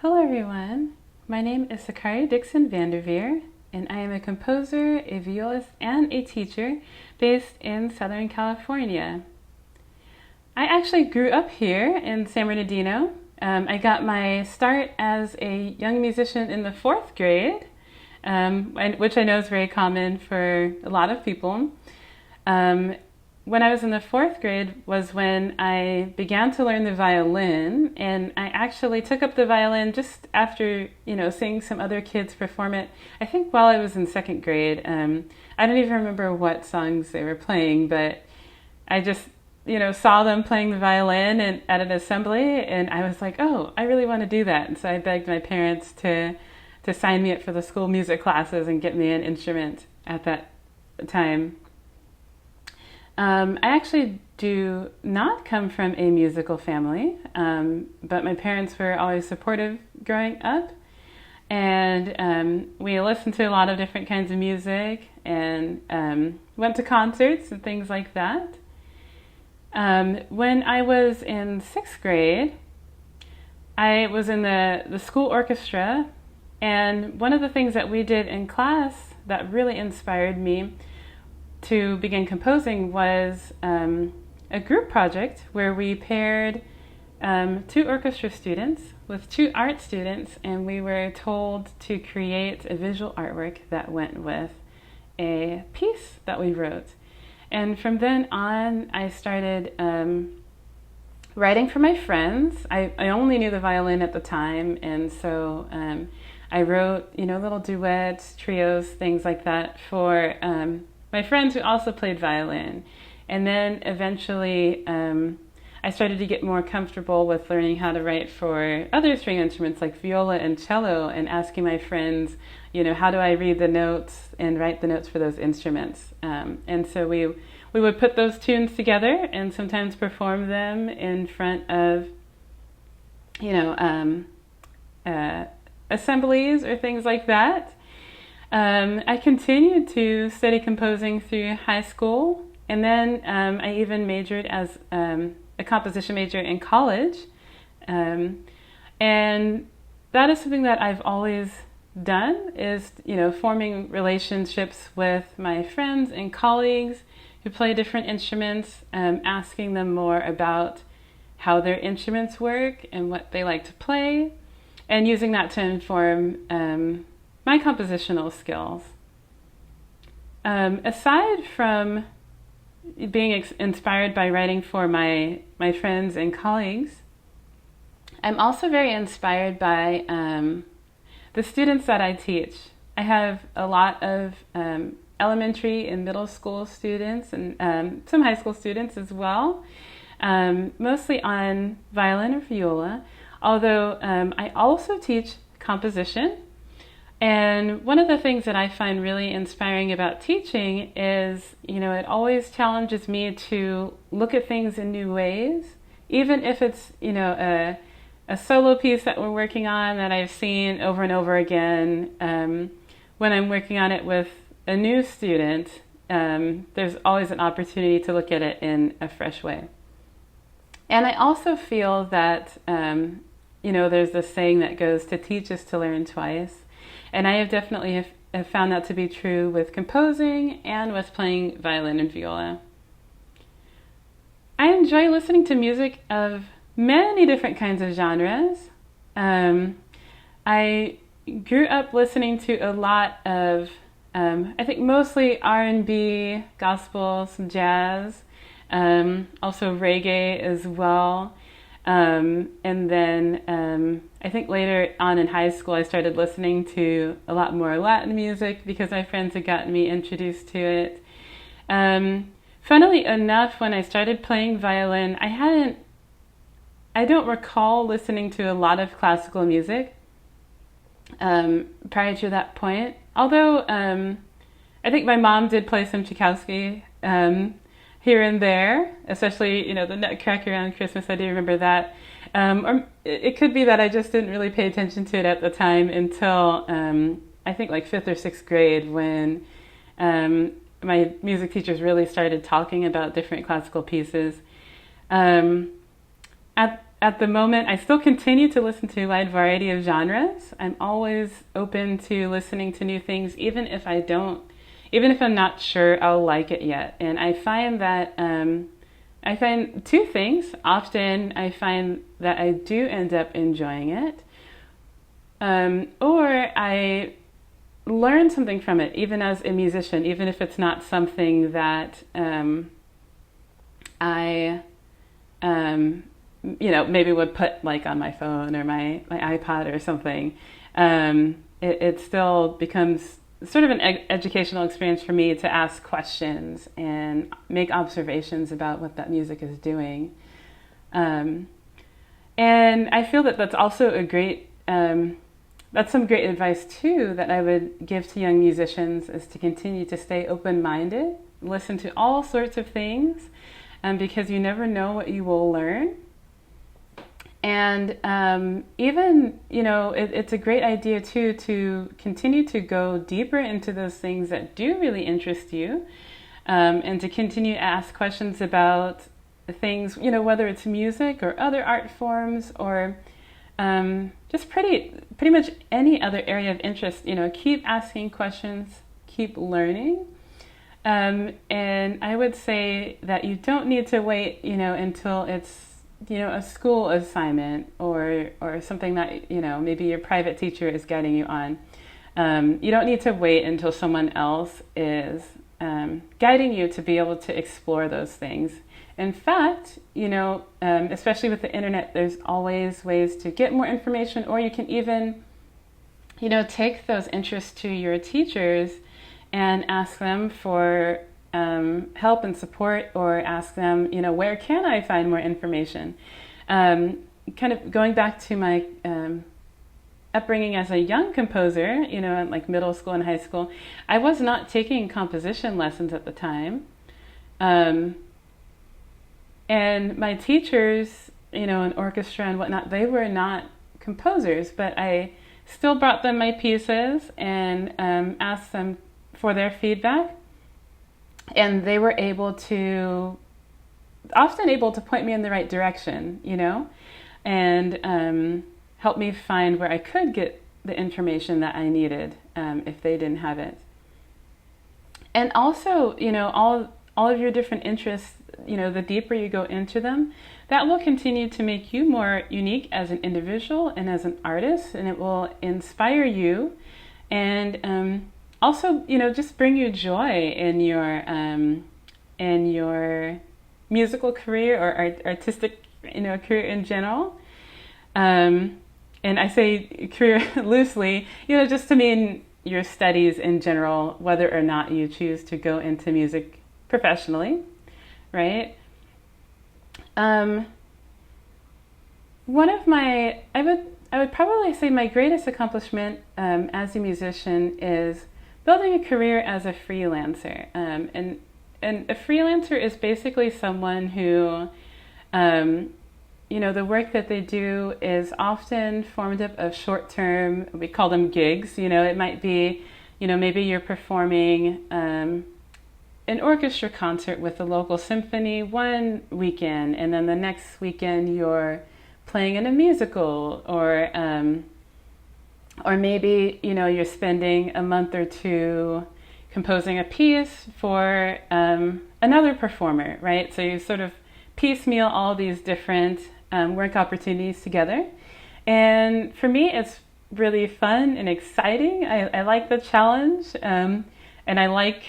Hello everyone, my name is Sakari Dixon Vanderveer and I am a composer, a violist, and a teacher based in Southern California. I actually grew up here in San Bernardino. I got my start as a young musician in the 4th grade, which I know is very common for a lot of people. When I was in the 4th grade was when I began to learn the violin, and I actually took up the violin just after, seeing some other kids perform it. I think while I was in 2nd grade. I don't even remember what songs they were playing, but I just, saw them playing the violin at an assembly, and I was like, oh, I really want to do that. And so I begged my parents to sign me up for the school music classes and get me an instrument at that time. I actually do not come from a musical family, but my parents were always supportive growing up, and we listened to a lot of different kinds of music and went to concerts and things like that. When I was in 6th grade, I was in the school orchestra, and one of the things that we did in class that really inspired me to begin composing was a group project where we paired 2 orchestra students with 2 art students, and we were told to create a visual artwork that went with a piece that we wrote. And from then on, I started writing for my friends. I only knew the violin at the time, and so I wrote, little duets, trios, things like that for my friends who also played violin. And then eventually I started to get more comfortable with learning how to write for other string instruments like viola and cello, and asking my friends, how do I read the notes and write the notes for those instruments? And so we would put those tunes together and sometimes perform them in front of, assemblies or things like that. I continued to study composing through high school, and then I even majored as a composition major in college. And that is something that I've always done, is, forming relationships with my friends and colleagues who play different instruments, asking them more about how their instruments work and what they like to play, and using that to inform my compositional skills. Aside from being inspired by writing for my friends and colleagues, I'm also very inspired by the students that I teach. I have a lot of elementary and middle school students and some high school students as well, mostly on violin or viola, although I also teach composition. And one of the things that I find really inspiring about teaching is, it always challenges me to look at things in new ways, even if it's, a solo piece that we're working on that I've seen over and over again. When I'm working on it with a new student, there's always an opportunity to look at it in a fresh way. And I also feel that, there's this saying that goes, to teach is to learn twice. And I have definitely have found that to be true with composing and with playing violin and viola. I enjoy listening to music of many different kinds of genres. I grew up listening to a lot of, I think mostly R&B, gospel, some jazz, also reggae as well. And then I think later on in high school I started listening to a lot more Latin music because my friends had gotten me introduced to it. Funnily enough, when I started playing violin, I don't recall listening to a lot of classical music prior to that point. Although I think my mom did play some Tchaikovsky here and there, especially, the Nutcracker around Christmas. I do remember that. Or it could be that I just didn't really pay attention to it at the time until I think like 5th or 6th grade, when my music teachers really started talking about different classical pieces. At at the moment, I still continue to listen to a wide variety of genres. I'm always open to listening to new things, even if I'm not sure I'll like it yet. And I find that I find two things. Often I find that I do end up enjoying it, or I learn something from it, even as a musician, even if it's not something that I maybe would put like on my phone or my iPod or something. It still becomes sort of an educational experience for me to ask questions and make observations about what that music is doing. And I feel that that's also that's some great advice too that I would give to young musicians, is to continue to stay open-minded, listen to all sorts of things, because you never know what you will learn. And even, it's a great idea too to continue to go deeper into those things that do really interest you, and to continue to ask questions about things, whether it's music or other art forms, or just pretty much any other area of interest. Keep asking questions, keep learning. And I would say that you don't need to wait, until it's, a school assignment or something that, maybe your private teacher is guiding you on. You don't need to wait until someone else is guiding you to be able to explore those things. In fact, especially with the internet, there's always ways to get more information, or you can even, take those interests to your teachers and ask them for help and support, or ask them, where can I find more information? Kind of going back to my upbringing as a young composer, in like middle school and high school, I was not taking composition lessons at the time. And my teachers, in orchestra and whatnot, they were not composers, but I still brought them my pieces and asked them for their feedback. And they were often able to point me in the right direction, and help me find where I could get the information that I needed, if they didn't have it. And also, all of your different interests, the deeper you go into them, that will continue to make you more unique as an individual and as an artist, and it will inspire you, and also, just bring you joy in your musical career or artistic, career in general. And I say career loosely, just to mean your studies in general, whether or not you choose to go into music professionally, right? I would probably say my greatest accomplishment as a musician is building a career as a freelancer. And a freelancer is basically someone who, the work that they do is often formed up of short-term, we call them gigs. It might be, maybe you're performing an orchestra concert with the local symphony one weekend, and then the next weekend you're playing in a musical, or maybe, you're spending a month or two composing a piece for another performer, right? So you sort of piecemeal all these different work opportunities together. And for me, it's really fun and exciting. I like the challenge, and I like,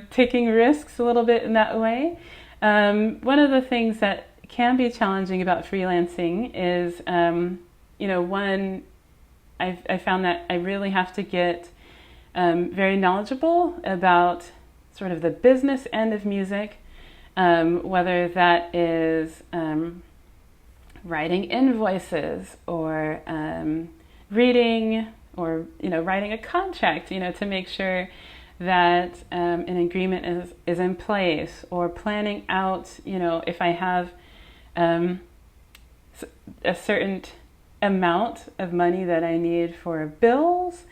taking risks a little bit in that way. One of the things that can be challenging about freelancing is, one, I found that I really have to get very knowledgeable about sort of the business end of music, whether that is writing invoices or reading or writing a contract, to make sure that an agreement is in place, or planning out, if I have a certain amount of money that I need for bills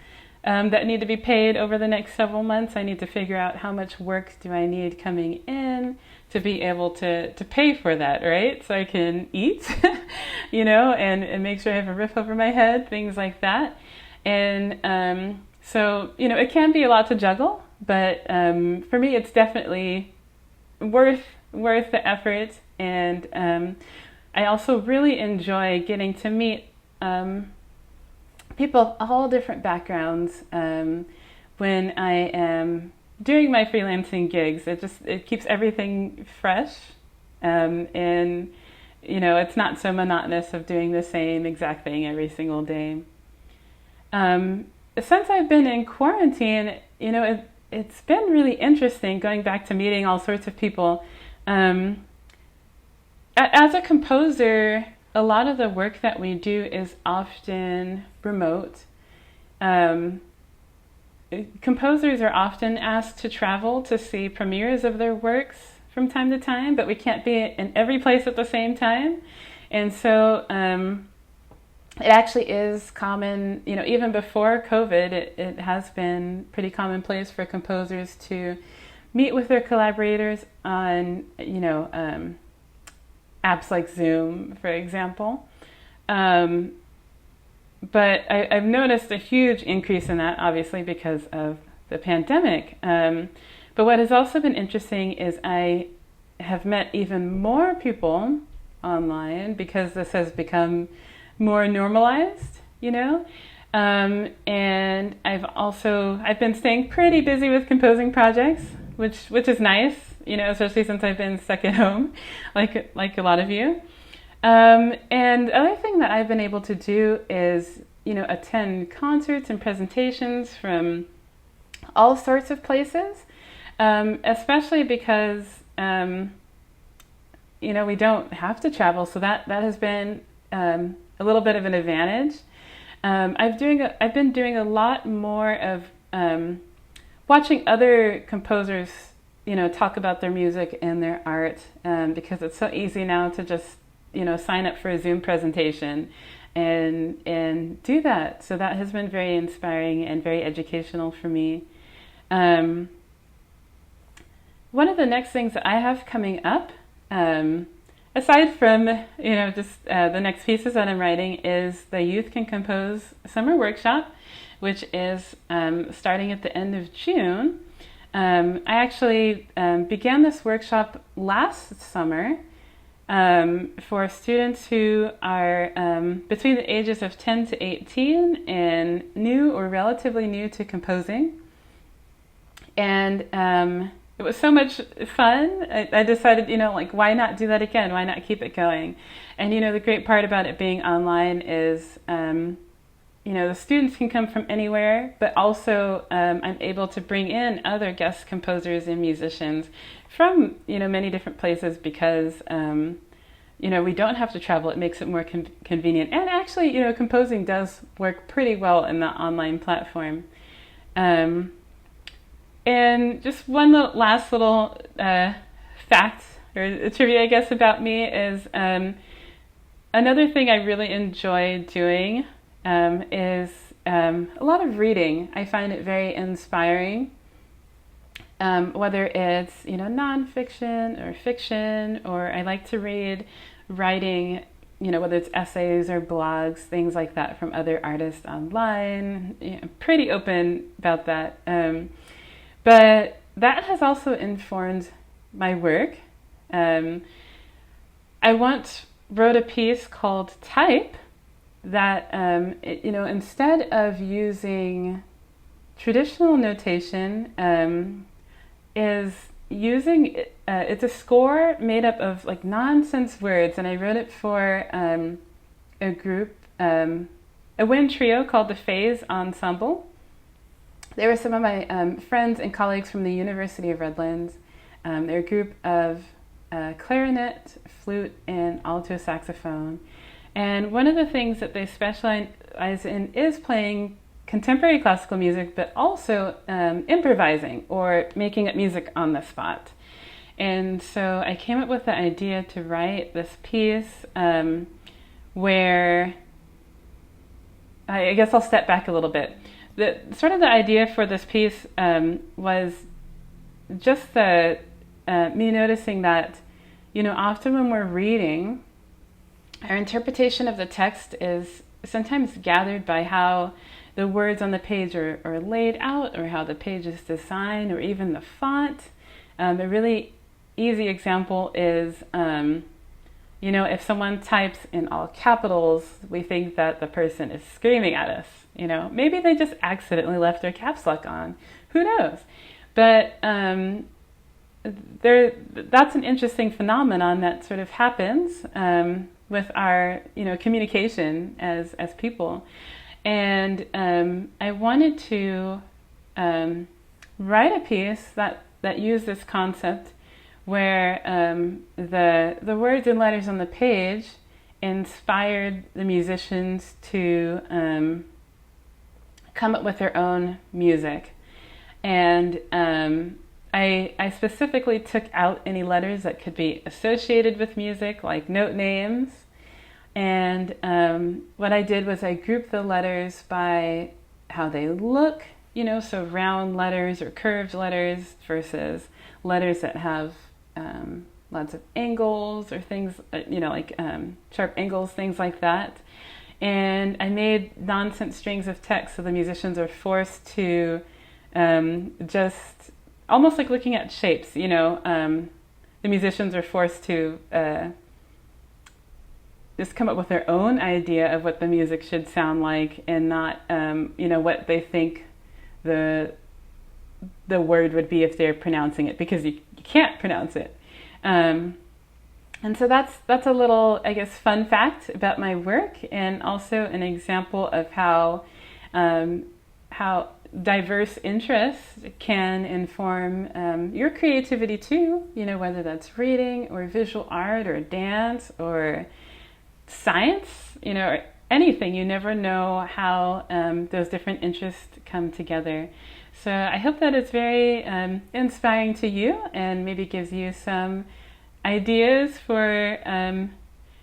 that need to be paid over the next several months. I need to figure out how much work do I need coming in to be able to pay for that, right? So I can eat. and make sure I have a roof over my head, things like that. And so, it can be a lot to juggle, but for me, it's definitely worth the effort. And I also really enjoy getting to meet people of all different backgrounds when I am doing my freelancing gigs. It keeps everything fresh, and it's not so monotonous of doing the same exact thing every single day. Since I've been in quarantine, it's been really interesting going back to meeting all sorts of people. As a composer, a lot of the work that we do is often remote. Composers are often asked to travel to see premieres of their works from time to time, but we can't be in every place at the same time. And so it actually is common, even before COVID, it has been pretty commonplace for composers to meet with their collaborators on, apps like Zoom, for example. But I've noticed a huge increase in that, obviously, because of the pandemic. But what has also been interesting is I have met even more people online because this has become more normalized, and I've been staying pretty busy with composing projects, which is nice, especially since I've been stuck at home, like a lot of you. And the other thing that I've been able to do is, attend concerts and presentations from all sorts of places, especially because, we don't have to travel. So that has been a little bit of an advantage. I've been doing a lot more of watching other composers, talk about their music and their art, because it's so easy now to just, sign up for a Zoom presentation and do that. So that has been very inspiring and very educational for me. One of the next things that I have coming up, aside from, the next pieces that I'm writing, is the Youth Can Compose Summer Workshop, which is starting at the end of June. I actually began this workshop last summer for students who are between the ages of 10 to 18 and new or relatively new to composing. And it was so much fun. I decided, why not do that again? Why not keep it going? And, the great part about it being online is, the students can come from anywhere, but also I'm able to bring in other guest composers and musicians from, many different places because, we don't have to travel. It makes it more convenient. And actually, composing does work pretty well in the online platform. And just one last little fact or trivia, I guess, about me is another thing I really enjoy doing is a lot of reading. I find it very inspiring, whether it's nonfiction or fiction, or I like to read writing, whether it's essays or blogs, things like that from other artists online. I'm pretty open about that. But that has also informed my work. I once wrote a piece called Type that, instead of using traditional notation, is using, it's a score made up of nonsense words. And I wrote it for a group, a wind trio called the Phase Ensemble. They were some of my friends and colleagues from the University of Redlands. They're a group of clarinet, flute, and alto saxophone. And one of the things that they specialize in is playing contemporary classical music, but also improvising or making up music on the spot. And so I came up with the idea to write this piece where, I guess I'll step back a little bit. The idea for this piece was just me noticing that, often when we're reading, our interpretation of the text is sometimes gathered by how the words on the page are laid out, or how the page is designed, or even the font. A really easy example is, if someone types in all capitals, we think that the person is screaming at us. Maybe they just accidentally left their caps lock on. Who knows? But that's an interesting phenomenon that sort of happens with our, communication as people. And I wanted to write a piece that used this concept, where the words and letters on the page inspired the musicians to come up with their own music. And I specifically took out any letters that could be associated with music, like note names. And what I did was I grouped the letters by how they look, so round letters or curved letters versus letters that have lots of angles or things, like sharp angles, things like that. And I made nonsense strings of text, so the musicians are forced to just, almost like looking at shapes, the musicians are forced to just come up with their own idea of what the music should sound like, and not, what they think the word would be if they're pronouncing it, because you can't pronounce it. And so that's a little, I guess, fun fact about my work, and also an example of how diverse interests can inform your creativity too, whether that's reading or visual art or dance or science, or anything. You never know how those different interests come together. So I hope that it's very inspiring to you, and maybe gives you some ideas for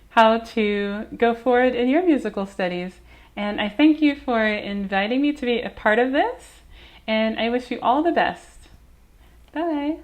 how to go forward in your musical studies. And I thank you for inviting me to be a part of this, and I wish you all the best. Bye.